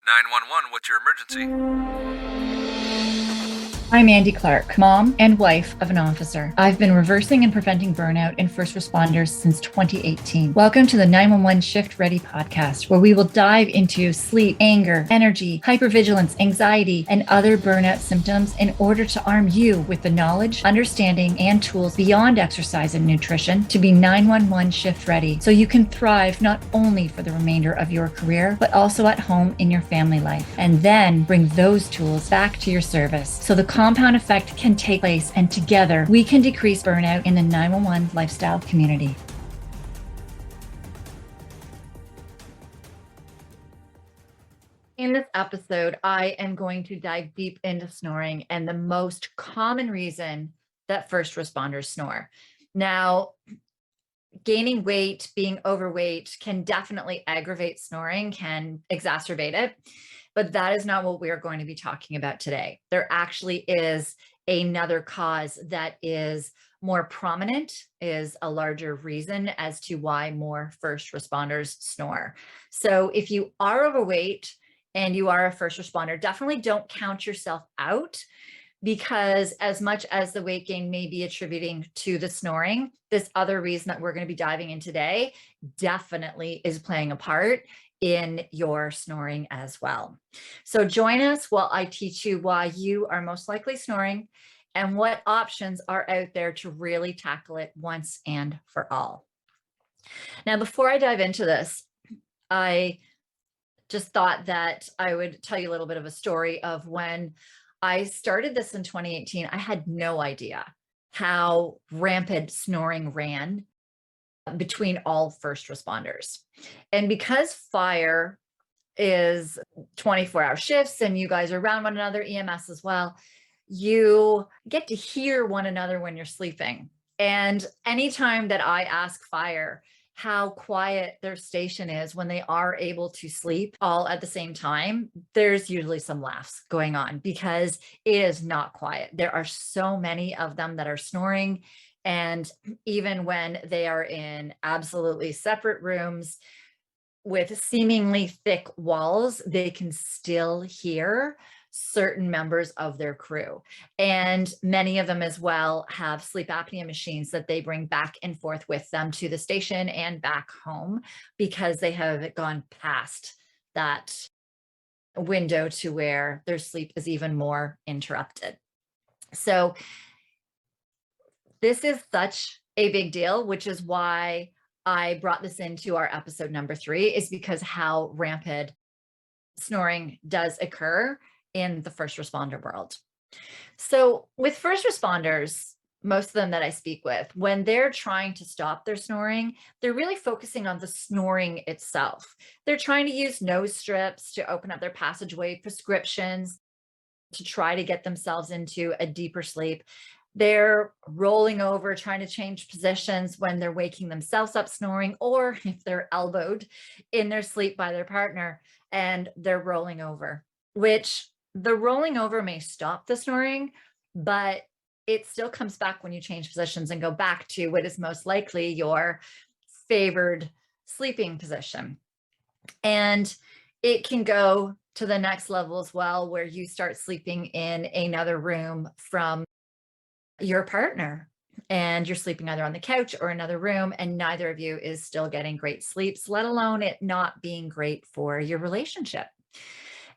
911, what's your emergency? I'm Andi Clark, mom and wife of an officer. I've been reversing and preventing burnout in first responders since 2018. Welcome to the 911 Shift Ready podcast, where we will dive into sleep, anger, energy, hypervigilance, anxiety, and other burnout symptoms in order to arm you with the knowledge, understanding, and tools beyond exercise and nutrition to be 911 shift ready so you can thrive not only for the remainder of your career, but also at home in your family life. And then bring those tools back to your service so the compound effect can take place, and together we can decrease burnout in the 911 lifestyle community. In this episode, I am going to dive deep into snoring and the most common reason that first responders snore. Now, gaining weight, being overweight can definitely aggravate snoring, can exacerbate it. But that is not what we are going to be talking about today. There actually is another cause that is more prominent, is a larger reason as to why more first responders snore. So if you are overweight and you are a first responder, definitely don't count yourself out, because as much as the weight gain may be attributing to the snoring, this other reason that we're going to be diving in today definitely is playing a part in your snoring as well. So join us while I teach you why you are most likely snoring and what options are out there to really tackle it once and for all. Now, before I dive into this, I just thought that I would tell you a little bit of a story of when I started this in 2018. I had no idea how rampant snoring ran between all first responders. And because fire is 24-hour shifts and you guys are around one another, EMS as well, you get to hear one another when you're sleeping. And anytime that I ask fire how quiet their station is when they are able to sleep all at the same time, there's usually some laughs going on because it is not quiet. There are so many of them that are snoring. And even when they are in absolutely separate rooms with seemingly thick walls, they can still hear certain members of their crew. And many of them as well have sleep apnea machines that they bring back and forth with them to the station and back home because they have gone past that window to where their sleep is even more interrupted. So this is such a big deal, which is why I brought this into our episode number 3, is because how rampant snoring does occur in the first responder world. So with first responders, most of them that I speak with, when they're trying to stop their snoring, they're really focusing on the snoring itself. They're trying to use nose strips to open up their passageway, prescriptions to try to get themselves into a deeper sleep. They're rolling over, trying to change positions when they're waking themselves up snoring, or if they're elbowed in their sleep by their partner and they're rolling over, which the rolling over may stop the snoring, but it still comes back when you change positions and go back to what is most likely your favored sleeping position. And it can go to the next level as well, where you start sleeping in another room from your partner and you're sleeping either on the couch or another room, and neither of you is still getting great sleeps, let alone it not being great for your relationship.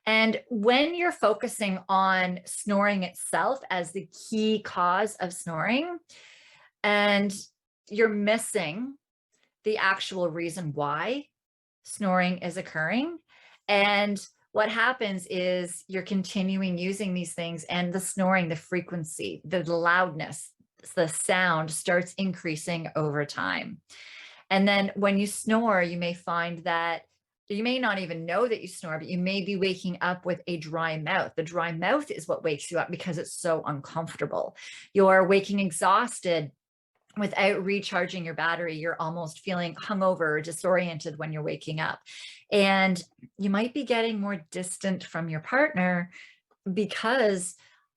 And when you're focusing on snoring itself as the key cause of snoring, and you're missing the actual reason why snoring is occurring, and what happens is you're continuing using these things, and the snoring, the frequency, the loudness, the sound starts increasing over time. And then when you snore, you may find that you may not even know that you snore, but you may be waking up with a dry mouth. The dry mouth is what wakes you up because it's so uncomfortable. You're waking exhausted without recharging your battery. You're almost feeling hungover or disoriented when you're waking up. And you might be getting more distant from your partner because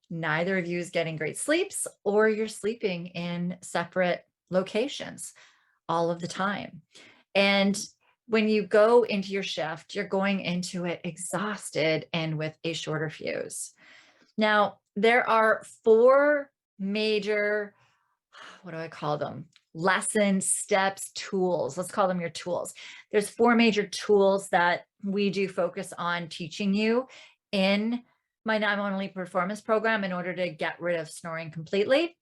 neither of you is getting great sleeps, or you're sleeping in separate locations all of the time. And when you go into your shift, you're going into it exhausted and with a shorter fuse. Now, there are four major, what do I call them? Lessons, steps, tools. Let's call them your tools. There's four major tools that we do focus on teaching you in my 911 performance program in order to get rid of snoring completely.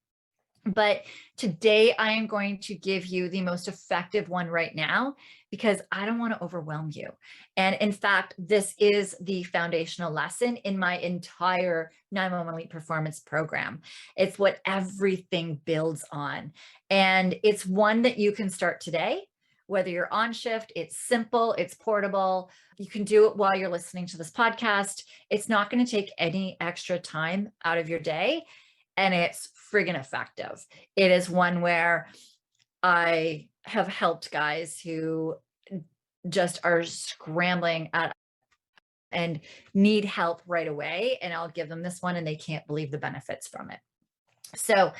But today I am going to give you the most effective one right now because I don't want to overwhelm you. And in fact, this is the foundational lesson in my entire 911 performance program. It's what everything builds on. And it's one that you can start today, whether you're on shift. It's simple, it's portable. You can do it while you're listening to this podcast. It's not going to take any extra time out of your day. And it's friggin' effective. It is one where I have helped guys who just are scrambling at and need help right away. And I'll give them this one and they can't believe the benefits from it. So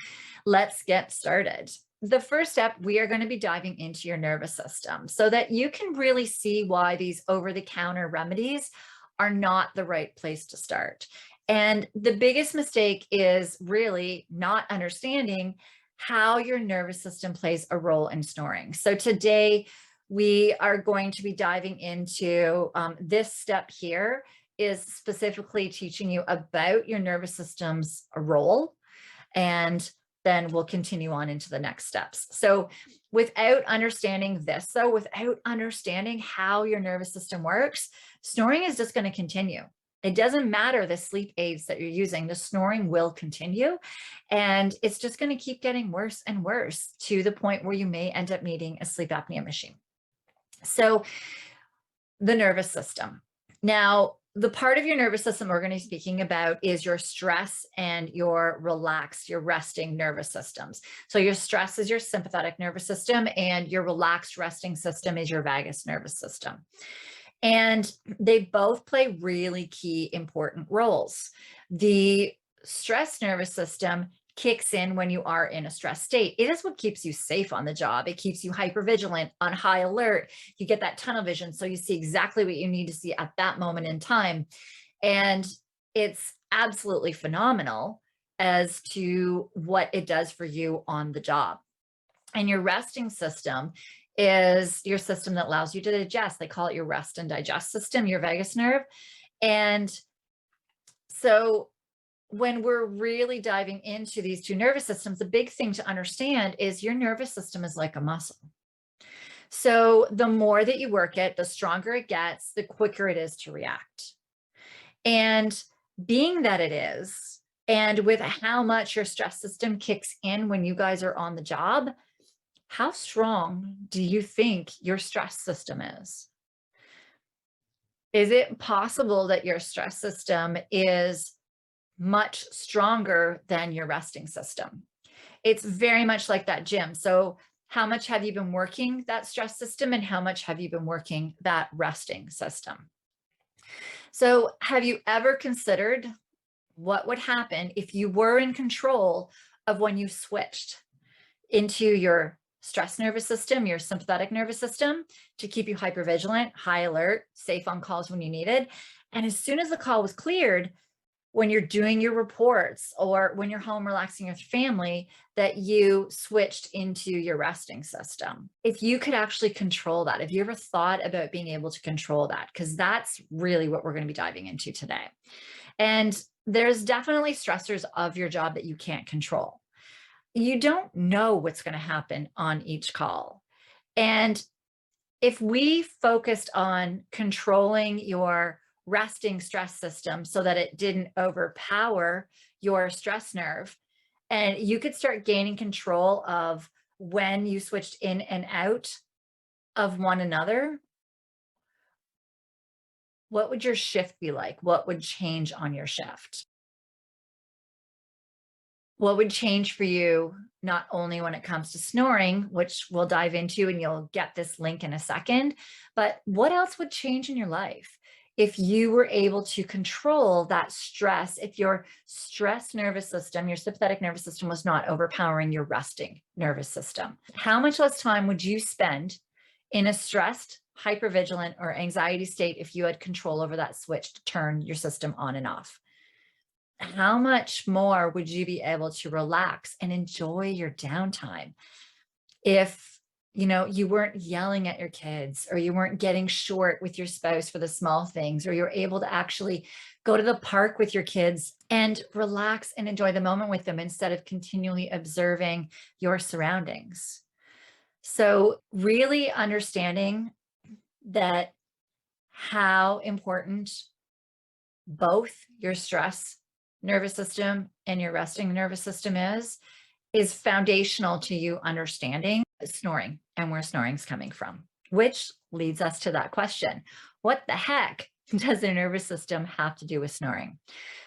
let's get started. The first step, we are going to be diving into your nervous system so that you can really see why these over-the-counter remedies are not the right place to start. And the biggest mistake is really not understanding how your nervous system plays a role in snoring. So today we are going to be diving into this step here is specifically teaching you about your nervous system's role, and then we'll continue on into the next steps. So without understanding this, though, without understanding how your nervous system works, snoring is just going to continue. It doesn't matter the sleep aids that you're using, the snoring will continue. And it's just going to keep getting worse and worse to the point where you may end up needing a sleep apnea machine. So the nervous system. Now, the part of your nervous system we're going to be speaking about is your stress and your relaxed, your resting nervous systems. So your stress is your sympathetic nervous system and your relaxed resting system is your vagus nervous system. And they both play really key important roles. The stress nervous system kicks in when you are in a stress state. It is what keeps you safe on the job. It keeps you hypervigilant, on high alert. You get that tunnel vision, so you see exactly what you need to see at that moment in time. And it's absolutely phenomenal as to what it does for you on the job. And your resting system is your system that allows you to digest. They call it your rest and digest system, your vagus nerve. And so when we're really diving into these two nervous systems, the big thing to understand is your nervous system is like a muscle. So the more that you work it, the stronger it gets, the quicker it is to react. And being that it is, and with how much your stress system kicks in when you guys are on the job, how strong do you think your stress system is? Is it possible that your stress system is much stronger than your resting system? It's very much like that gym. So how much have you been working that stress system and how much have you been working that resting system? So have you ever considered what would happen if you were in control of when you switched into your stress nervous system, your sympathetic nervous system, to keep you hypervigilant, high alert, safe on calls when you needed? And as soon as the call was cleared, when you're doing your reports or when you're home relaxing with family, that you switched into your resting system. If you could actually control that, have you ever thought about being able to control that? Because that's really what we're going to be diving into today. And there's definitely stressors of your job that you can't control. You don't know what's going to happen on each call. And if we focused on controlling your resting stress system so that it didn't overpower your stress nerve, and you could start gaining control of when you switched in and out of one another, what would your shift be like? What would change on your shift? What would change for you, not only when it comes to snoring, which we'll dive into and you'll get this link in a second, but what else would change in your life if you were able to control that stress, if your stress nervous system, your sympathetic nervous system was not overpowering your resting nervous system? How much less time would you spend In a stressed, hypervigilant, or anxiety state, if you had control over that switch to turn your system on and off, how much more would you be able to relax and enjoy your downtime if you weren't yelling at your kids, or you weren't getting short with your spouse for the small things, or you're able to actually go to the park with your kids and relax and enjoy the moment with them instead of continually observing your surroundings. So really understanding that how important both your stress nervous system and your resting nervous system is foundational to you understanding snoring and where snoring is coming from, which leads us to that question. What the heck does the nervous system have to do with snoring?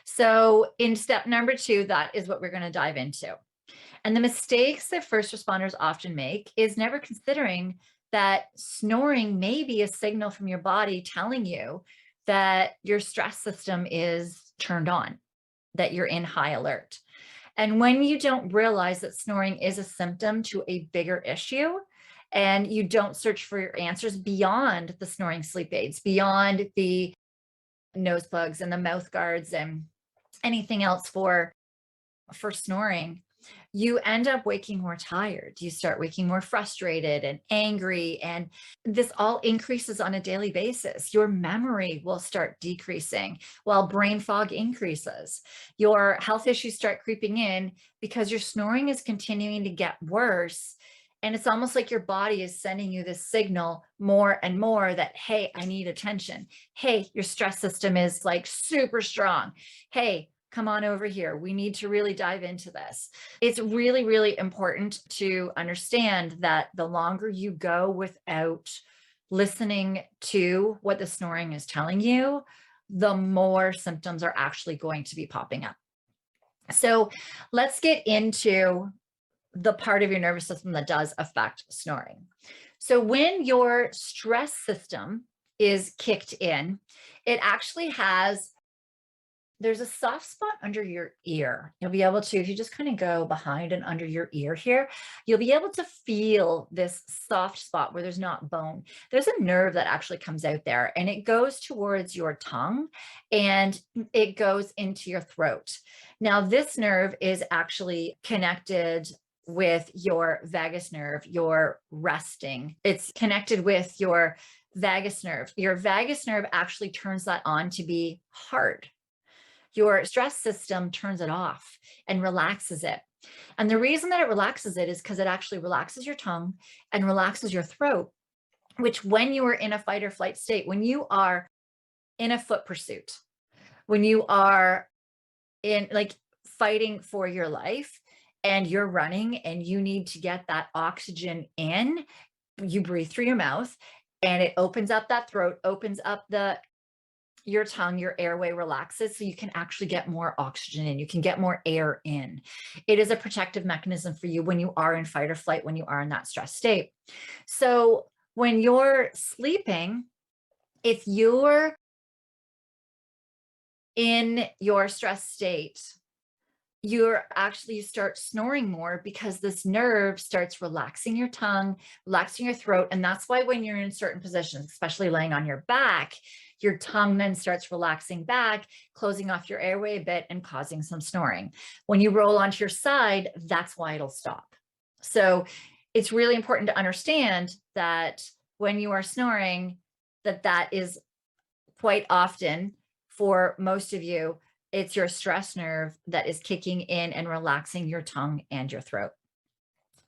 So in step number 2, that is what we're going to dive into. And the mistakes that first responders often make is never considering that snoring may be a signal from your body telling you that your stress system is turned on, that you're in high alert. And when you don't realize that snoring is a symptom to a bigger issue, and you don't search for your answers beyond the snoring sleep aids, beyond the nose plugs and the mouth guards and anything else for snoring, you end up waking more tired. You start waking more frustrated and angry. And this all increases on a daily basis. Your memory will start decreasing while brain fog increases. Your health issues start creeping in because your snoring is continuing to get worse. And it's almost like your body is sending you this signal more and more that, hey, I need attention. Hey, your stress system is like super strong. Hey, come on over here. We need to really dive into this. It's really, really important to understand that the longer you go without listening to what the snoring is telling you, the more symptoms are actually going to be popping up. So let's get into the part of your nervous system that does affect snoring. So when your stress system is kicked in, it actually there's a soft spot under your ear. You'll be able to, if you just kind of go behind and under your ear here, you'll be able to feel this soft spot where there's not bone. There's a nerve that actually comes out there, and it goes towards your tongue and it goes into your throat. Now, this nerve is actually connected with your vagus nerve, your resting. It's connected with your vagus nerve. Your vagus nerve actually turns that on to be hard. Your stress system turns it off and relaxes it. And the reason that it relaxes it is because it actually relaxes your tongue and relaxes your throat, which when you are in a fight or flight state, when you are in a foot pursuit, when you are in like fighting for your life and you're running and you need to get that oxygen in, you breathe through your mouth and it opens up that throat, opens up your tongue, your airway relaxes so you can actually get more oxygen in, you can get more air in. It is a protective mechanism for you when you are in fight or flight, when you are in that stress state. So when you're sleeping, if you're in your stress state, you start snoring more because this nerve starts relaxing your tongue, relaxing your throat. And that's why when you're in certain positions, especially laying on your back, your tongue then starts relaxing back, closing off your airway a bit and causing some snoring. When you roll onto your side, that's why it'll stop. So it's really important to understand that when you are snoring, that is quite often, for most of you, it's your stress nerve that is kicking in and relaxing your tongue and your throat.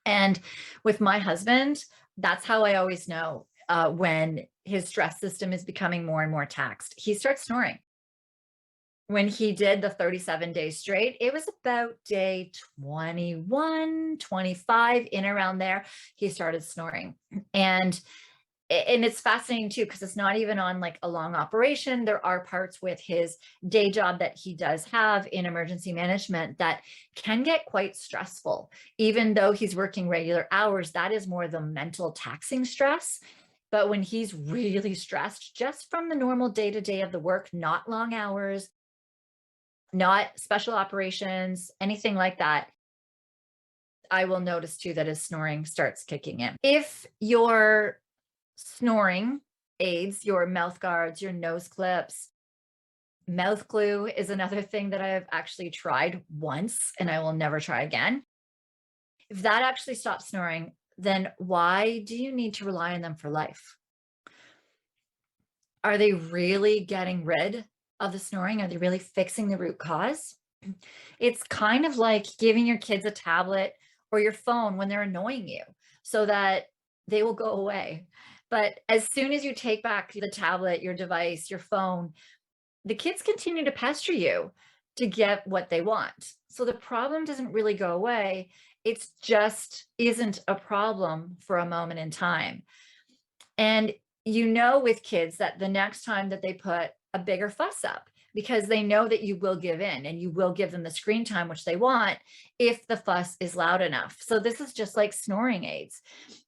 And with my husband, that's how I always know when his stress system is becoming more and more taxed. He starts snoring. When he did the 37 days straight, it was about day 21, 25, in around there, he started snoring. And it's fascinating too, because it's not even on like a long operation. There are parts with his day job that he does have in emergency management that can get quite stressful. Even though he's working regular hours, that is more the mental taxing stress. But when he's really stressed, just from the normal day-to-day of the work, not long hours, not special operations, anything like that, I will notice too that his snoring starts kicking in. If you're Snoring aids, your mouth guards, your nose clips. Mouth glue is another thing that I've actually tried once and I will never try again. If that actually stops snoring, then why do you need to rely on them for life? Are they really getting rid of the snoring? Are they really fixing the root cause? It's kind of like giving your kids a tablet or your phone when they're annoying you so that they will go away. But as soon as you take back the tablet, your device, your phone, the kids continue to pester you to get what they want. So the problem doesn't really go away. It's just isn't a problem for a moment in time. And you know, with kids that the next time that they put a bigger fuss up, because they know that you will give in and you will give them the screen time which they want if the fuss is loud enough. So this is just like snoring aids.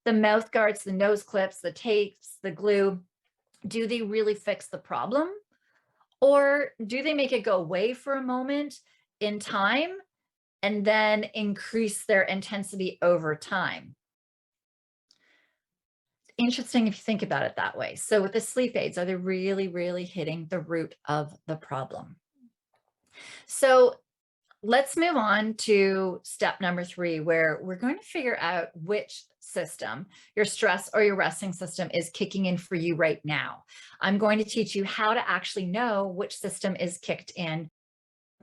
The mouth guards, the nose clips, the tapes, the glue, do they really fix the problem? Or do they make it go away for a moment in time and then increase their intensity over time? Interesting if you think about it that way. So with the sleep aids, are they really, really hitting the root of the problem? So let's move on to step number 3, where we're going to figure out which system, your stress or your resting system, is kicking in for you right now. I'm going to teach you how to actually know which system is kicked in.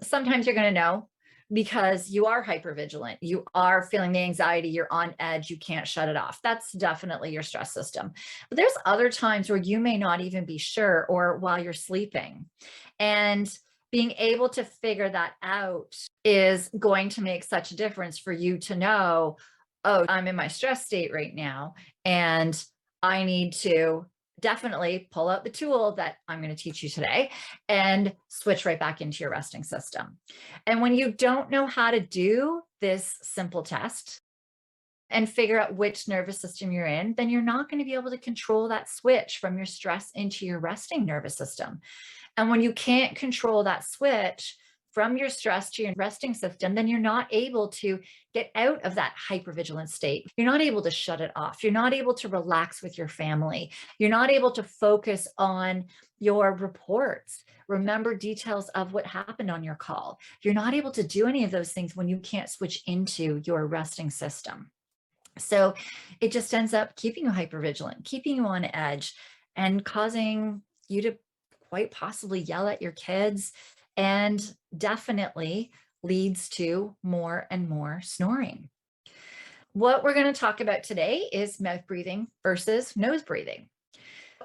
Sometimes you're going to know because you are hypervigilant. You are feeling the anxiety. You're on edge. You can't shut it off. That's definitely your stress system. But there's other times where you may not even be sure, or while you're sleeping. And being able to figure that out is going to make such a difference for you to know, oh, I'm in my stress state right now, and I need to definitely pull out the tool that I'm going to teach you today and switch right back into your resting system. And when you don't know how to do this simple test and figure out which nervous system you're in, then you're not going to be able to control that switch from your stress into your resting nervous system. And when you can't control that switch from your stress to your resting system, then you're not able to get out of that hypervigilant state. You're not able to shut it off. You're not able to relax with your family. You're not able to focus on your reports, remember details of what happened on your call. You're not able to do any of those things when you can't switch into your resting system. So it just ends up keeping you hypervigilant, keeping you on edge, and causing you to quite possibly yell at your kids, and definitely leads to more and more snoring. What we're going to talk about today is mouth breathing versus nose breathing.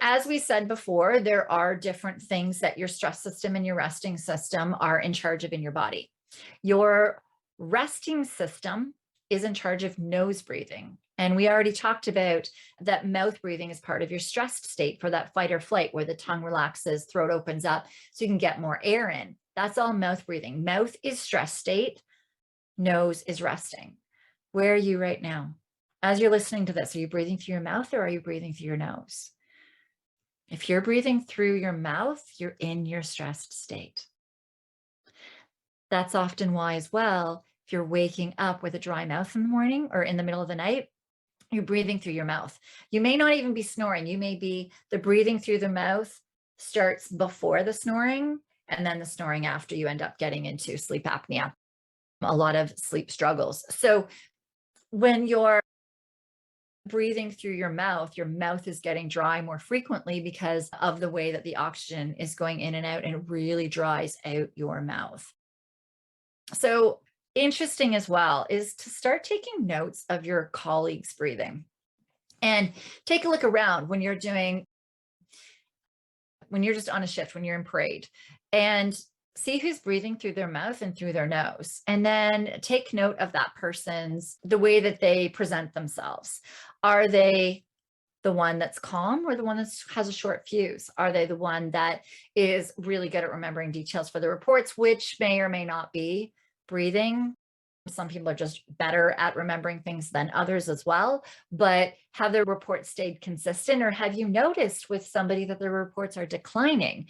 As we said before, there are different things that your stress system and your resting system are in charge of in your body. Your resting system is in charge of nose breathing. And we already talked about that mouth breathing is part of your stressed state for that fight or flight, where the tongue relaxes, throat opens up so you can get more air in. That's all mouth breathing. Mouth is stress state, nose is resting. Where are you right now? As you're listening to this, are you breathing through your mouth or are you breathing through your nose? If you're breathing through your mouth, you're in your stressed state. That's often why, as well, if you're waking up with a dry mouth in the morning or in the middle of the night, you're breathing through your mouth. You may not even be snoring. You may be, the breathing through the mouth starts before the snoring, and then the snoring after. You end up getting into sleep apnea, a lot of sleep struggles. So when you're breathing through your mouth is getting dry more frequently because of the way that the oxygen is going in and out, and it really dries out your mouth. So interesting as well is to start taking notes of your colleagues' breathing, and take a look around when you're just on a shift, when you're in parade, and see who's breathing through their mouth and through their nose. And then take note of that person's, the way that they present themselves. Are they the one that's calm or the one that has a short fuse? Are they the one that is really good at remembering details for the reports, which may or may not be breathing? Some people are just better at remembering things than others as well, but have their reports stayed consistent, or have you noticed with somebody that their reports are declining?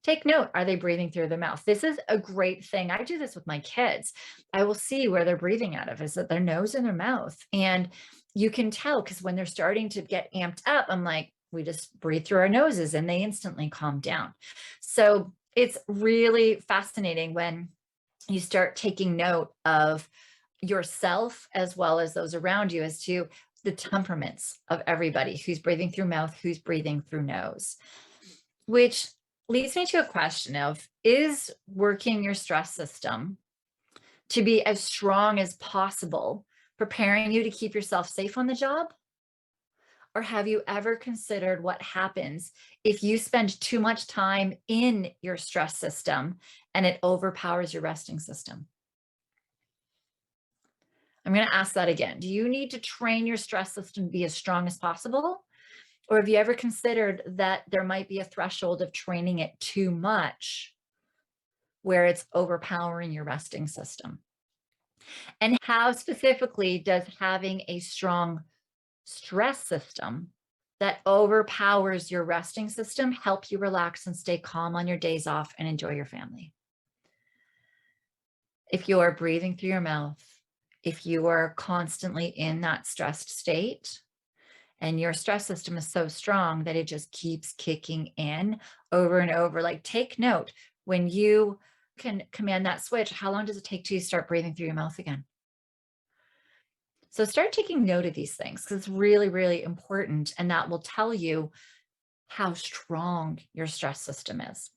Take note, are they breathing through their mouth? This is a great thing. I do this with my kids. I will see where they're breathing out of. Is it their nose and their mouth? And you can tell, because when they're starting to get amped up, I'm like, We just breathe through our noses and they instantly calm down. So it's really fascinating when you start taking note of yourself as well as those around you as to the temperaments of everybody, who's breathing through mouth, who's breathing through nose, which leads me to a question of, is working your stress system to be as strong as possible preparing you to keep yourself safe on the job? Or have you ever considered what happens if you spend too much time in your stress system and it overpowers your resting system? I'm going to ask that again. Do you need to train your stress system to be as strong as possible? Or have you ever considered that there might be a threshold of training it too much where it's overpowering your resting system? And how specifically does having a strong stress system that overpowers your resting system help you relax and stay calm on your days off and enjoy your family? If you are breathing through your mouth, if you are constantly in that stressed state, and your stress system is so strong that it just keeps kicking in over and over, like, take note, when you can command that switch, how long does it take to start breathing through your mouth again? So start taking note of these things because it's really, really important. And that will tell you how strong your stress system is.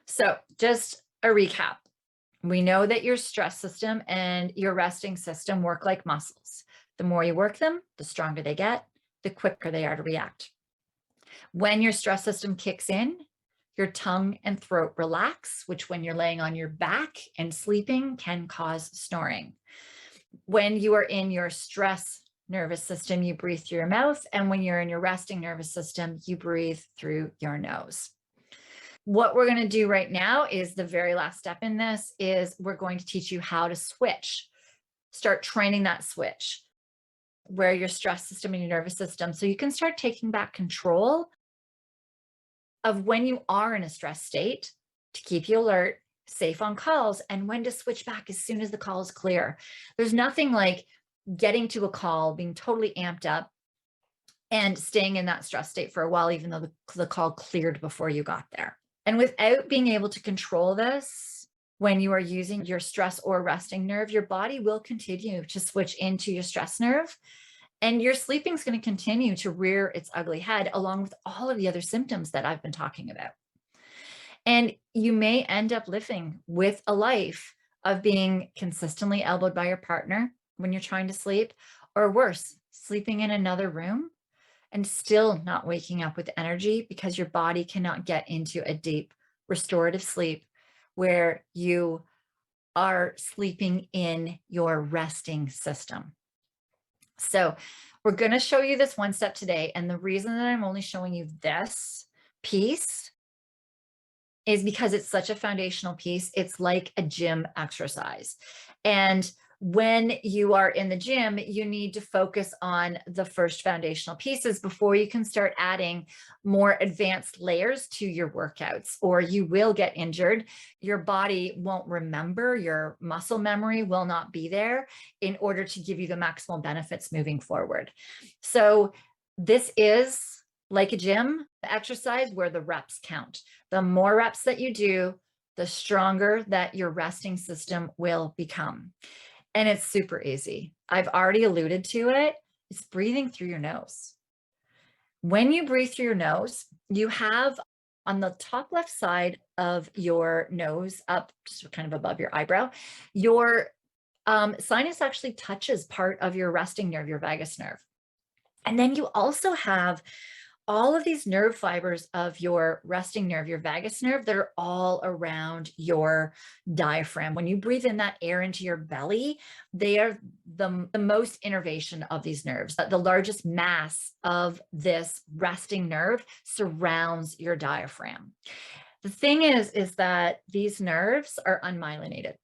So just a recap. We know that your stress system and your resting system work like muscles. The more you work them, the stronger they get, the quicker they are to react. When your stress system kicks in, your tongue and throat relax, which when you're laying on your back and sleeping can cause snoring. When you are in your stress nervous system, you breathe through your mouth. And when you're in your resting nervous system, you breathe through your nose. What we're going to do right now is the very last step in this is we're going to teach you how to switch. Start training that switch where your stress system and your nervous system, so you can start taking back control of when you are in a stress state to keep you alert, safe on calls, and when to switch back as soon as the call is clear. There's nothing like getting to a call, being totally amped up, and staying in that stress state for a while, even though the call cleared before you got there. And without being able to control this, when you are using your stress or resting nerve, your body will continue to switch into your stress nerve. And your sleeping is going to continue to rear its ugly head along with all of the other symptoms that I've been talking about. And you may end up living with a life of being consistently elbowed by your partner when you're trying to sleep, or worse, sleeping in another room and still not waking up with energy because your body cannot get into a deep restorative sleep where you are sleeping in your resting system. So we're going to show you this one step today. And the reason that I'm only showing you this piece is because it's such a foundational piece. It's like a gym exercise. And when you are in the gym, you need to focus on the first foundational pieces before you can start adding more advanced layers to your workouts, or you will get injured. Your body won't remember, your muscle memory will not be there in order to give you the maximal benefits moving forward. So this is like a gym exercise where the reps count. The more reps that you do, the stronger that your resting system will become. And it's super easy. I've already alluded to it. It's breathing through your nose. When you breathe through your nose, you have on the top left side of your nose, up just kind of above your eyebrow, your sinus actually touches part of your resting nerve, your vagus nerve. And then you also have all of these nerve fibers of your resting nerve, your vagus nerve, that are all around your diaphragm. When you breathe in that air into your belly, they are the most innervation of these nerves. The largest mass of this resting nerve surrounds your diaphragm. The thing is that these nerves are unmyelinated.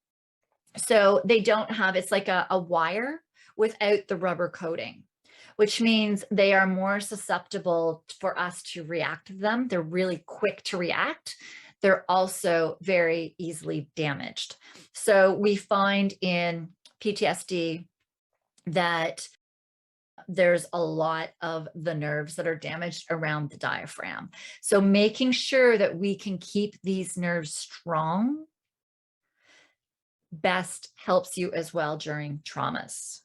So they don't have, it's like a wire without the rubber coating, which means they are more susceptible for us to react to them. They're really quick to react. They're also very easily damaged. So we find in PTSD that there's a lot of the nerves that are damaged around the diaphragm. So making sure that we can keep these nerves strong best helps you as well during traumas.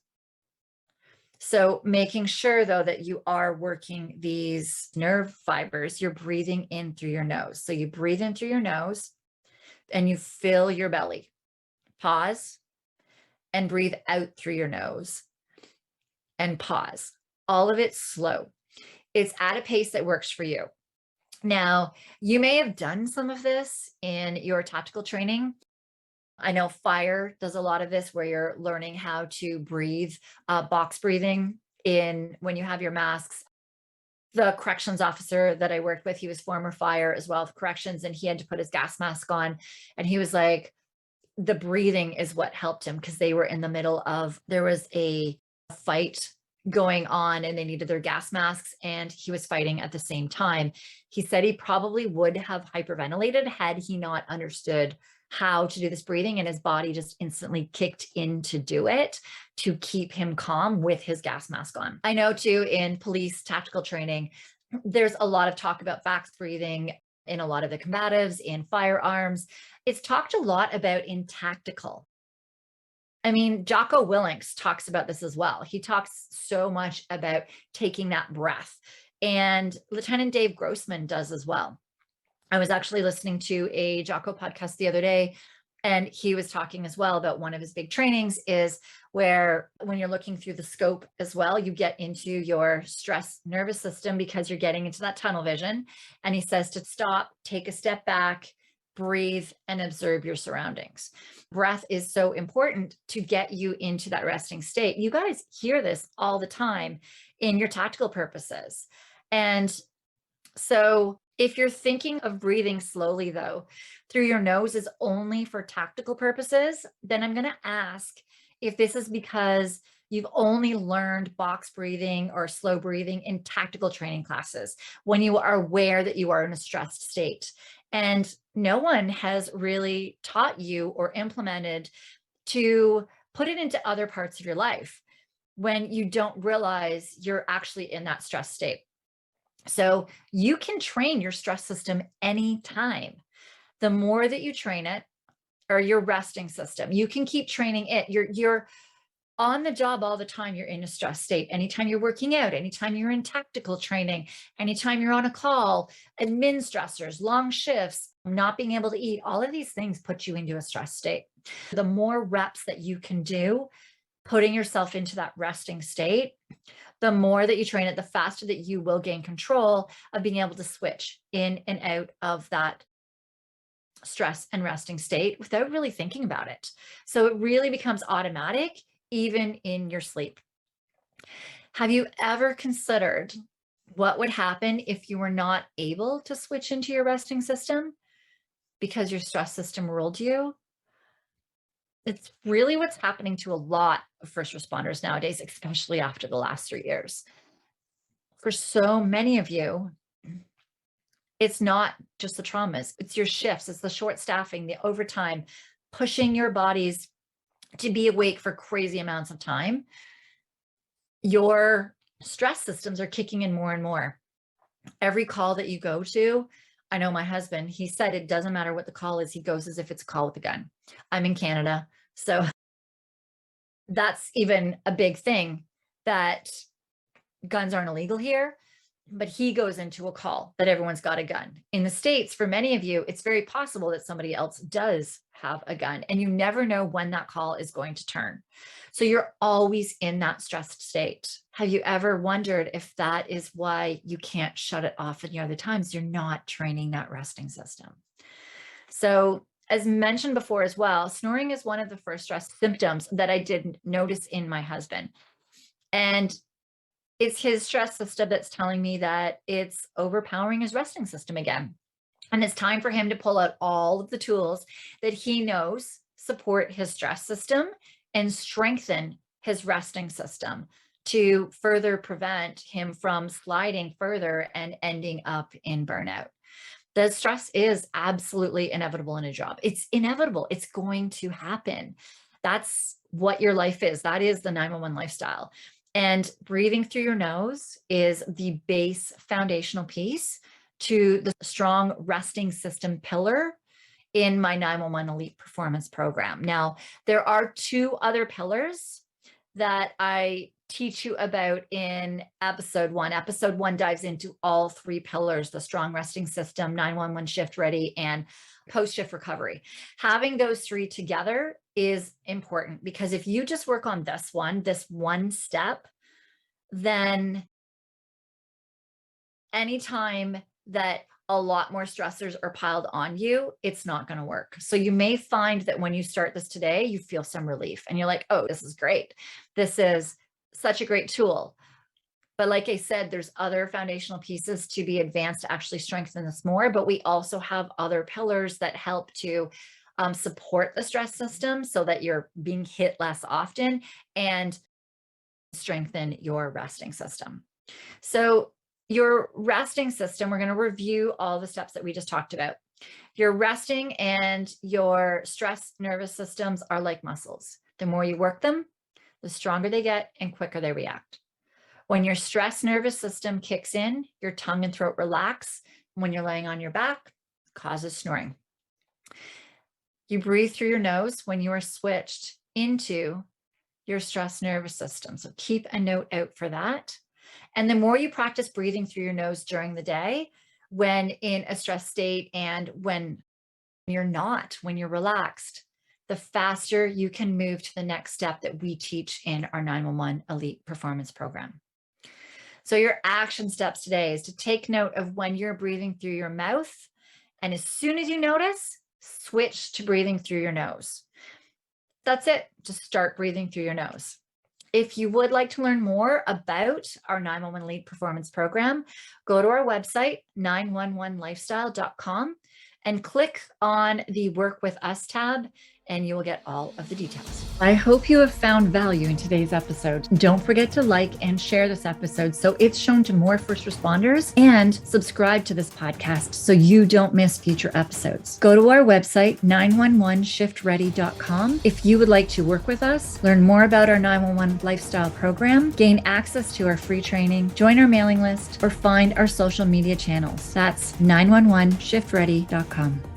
So making sure though that you are working these nerve fibers, you're breathing in through your nose. So you breathe in through your nose and you fill your belly. Pause and breathe out through your nose and pause. All of it slow. It's at a pace that works for you. Now, you may have done some of this in your tactical training. I know fire does a lot of this where you're learning how to breathe, box breathing in when you have your masks. The corrections officer that I worked with, he was former fire as well, corrections, and he had to put his gas mask on. And he was like, the breathing is what helped him because they were in the middle of, there was a fight going on and they needed their gas masks and he was fighting at the same time. He said he probably would have hyperventilated had he not understood how to do this breathing, and his body just instantly kicked in to do it to keep him calm with his gas mask on. I know too, in police tactical training, there's a lot of talk about box breathing in a lot of the combatives, in firearms. It's talked a lot about in tactical. I mean, Jocko Willink talks about this as well. He talks so much about taking that breath, and Lieutenant Dave Grossman does as well. I was actually listening to a Jocko podcast the other day, and he was talking as well about one of his big trainings is where when you're looking through the scope as well, you get into your stress nervous system because you're getting into that tunnel vision. And he says to stop, take a step back, breathe, and observe your surroundings. Breath is so important to get you into that resting state. You guys hear this all the time in your tactical purposes. And so if you're thinking of breathing slowly though, through your nose is only for tactical purposes, then I'm going to ask if this is because you've only learned box breathing or slow breathing in tactical training classes when you are aware that you are in a stressed state. And no one has really taught you or implemented to put it into other parts of your life when you don't realize you're actually in that stress state. So you can train your stress system anytime. The more that you train it, or your resting system, you can keep training it. You're on the job all the time. You're in a stress state. Anytime you're working out, anytime you're in tactical training, anytime you're on a call, admin stressors, long shifts, not being able to eat, all of these things put you into a stress state. The more reps that you can do, putting yourself into that resting state, the more that you train it, the faster that you will gain control of being able to switch in and out of that stress and resting state without really thinking about it. So it really becomes automatic, even in your sleep. Have you ever considered what would happen if you were not able to switch into your resting system because your stress system ruled you? It's really what's happening to a lot of first responders nowadays, especially after the last 3 years. For so many of you, it's not just the traumas, it's your shifts, it's the short staffing, the overtime, pushing your bodies to be awake for crazy amounts of time. Your stress systems are kicking in more and more. Every call that you go to, I know my husband, he said it doesn't matter what the call is, he goes as if it's a call with a gun. I'm in Canada, so that's even a big thing, that guns aren't illegal here, but he goes into a call that everyone's got a gun. In the States, for many of you, it's very possible that somebody else does have a gun, and you never know when that call is going to turn. So you're always in that stressed state. Have you ever wondered if that is why you can't shut it off at the other times? You're not training that resting system. So as mentioned before as well, snoring is one of the first stress symptoms that I did notice in my husband. And it's his stress system that's telling me that it's overpowering his resting system again. And it's time for him to pull out all of the tools that he knows support his stress system and strengthen his resting system to further prevent him from sliding further and ending up in burnout. The stress is absolutely inevitable in a job. It's inevitable. It's going to happen. That's what your life is. That is the 911 lifestyle. And breathing through your nose is the base foundational piece to the strong resting system pillar in my 911 Elite Performance Program. Now, there are 2 other pillars that I teach you about in episode 1. Episode 1 dives into all 3 pillars: the strong resting system, 911 shift ready, and post-shift recovery. Having those 3 together is important, because if you just work on this one step, then anytime that a lot more stressors are piled on you, it's not going to work. So you may find that when you start this today, you feel some relief and you're like, oh, this is great. This is such a great tool. But like I said, there's other foundational pieces to be advanced to actually strengthen this more. But we also have other pillars that help to support the stress system so that you're being hit less often and strengthen your resting system. So your resting system, we're going to review all the steps that we just talked about. Your resting and your stress nervous systems are like muscles. The more you work them, the stronger they get and quicker they react. When your stress nervous system kicks in, your tongue and throat relax. When you're laying on your back, causes snoring. You breathe through your nose when you are switched into your stress nervous system. So keep a note out for that. And the more you practice breathing through your nose during the day, when in a stress state and when you're not, when you're relaxed, the faster you can move to the next step that we teach in our 911 Elite Performance Program. So your action steps today is to take note of when you're breathing through your mouth. And as soon as you notice, switch to breathing through your nose. That's it. Just start breathing through your nose. If you would like to learn more about our 911 Elite Performance Program, go to our website, 911lifestyle.com, and click on the Work With Us tab, and you will get all of the details. I hope you have found value in today's episode. Don't forget to like and share this episode so it's shown to more first responders, and subscribe to this podcast so you don't miss future episodes. Go to our website, 911shiftready.com. If you would like to work with us, learn more about our 911 lifestyle program, gain access to our free training, join our mailing list, or find our social media channels. That's 911shiftready.com.